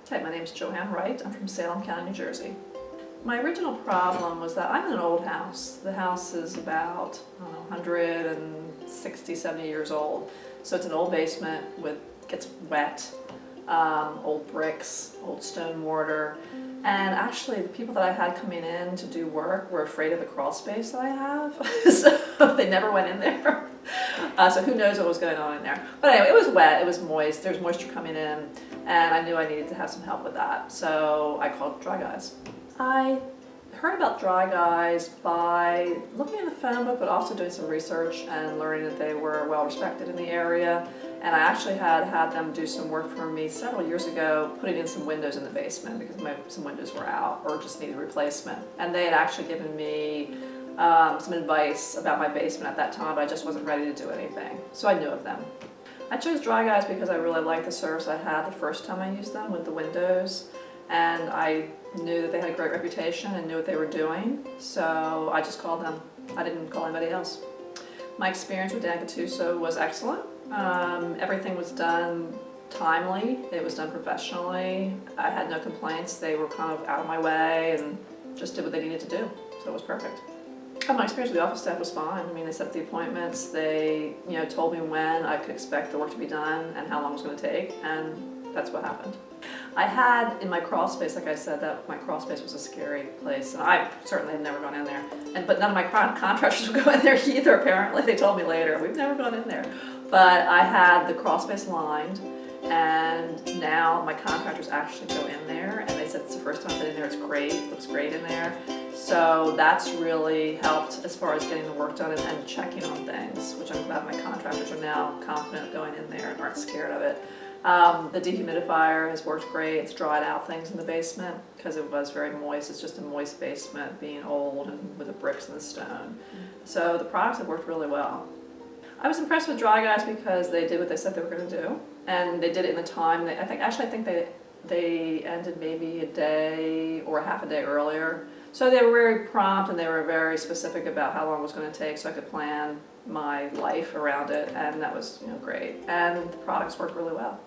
Hi, my name is Joanne Wright. I'm from Salem County, New Jersey. My original problem was that I'm in an old house. The house is about, 160, 70 years old. So it's an old basement gets wet, old bricks, old stone mortar. And actually the people that I had coming in to do work were afraid of the crawl space that I have. So they never went in there. So who knows what was going on in there. But anyway, it was wet, it was moist, there was moisture coming in, and I knew I needed to have some help with that. So I called Dry Guys. I heard about Dry Guys by looking in the phone book, but also doing some research and learning that they were well respected in the area. And I actually had them do some work for me several years ago, putting in some windows in the basement because some windows were out or just needed replacement. And they had actually given me some advice about my basement at that time, but I just wasn't ready to do anything. So I knew of them. I chose Dry Guys because I really liked the service I had the first time I used them with the windows. And I knew that they had a great reputation and knew what they were doing. So I just called them. I didn't call anybody else. My experience with Encapsulation was excellent. Everything was done timely. It was done professionally. I had no complaints. They were kind of out of my way and just did what they needed to do. So it was perfect. My experience with the office staff was fine. I mean, they set up the appointments. They, told me when I could expect the work to be done and how long it was going to take, and that's what happened. I had in my crawl space, like I said, that my crawl space was a scary place, and I certainly had never gone in there. But none of my contractors would go in there either, apparently. They told me later, we've never gone in there. But I had the crawl space lined, and now my contractors actually go in there, and they said it's the first time I've been in there, it's great, it looks great in there. So that's really helped as far as getting the work done and checking on things, which I'm glad my contractors are now confident going in there and aren't scared of it. The dehumidifier has worked great. It's dried out things in the basement because it was very moist. It's just a moist basement being old and with the bricks and the stone. So the products have worked really well. I was impressed with Dry Guys because they did what they said they were going to do, and they did it in the time. I think they ended maybe a day or half a day earlier. So they were very prompt and they were very specific about how long it was going to take, so I could plan my life around it, and that was great. And the products worked really well.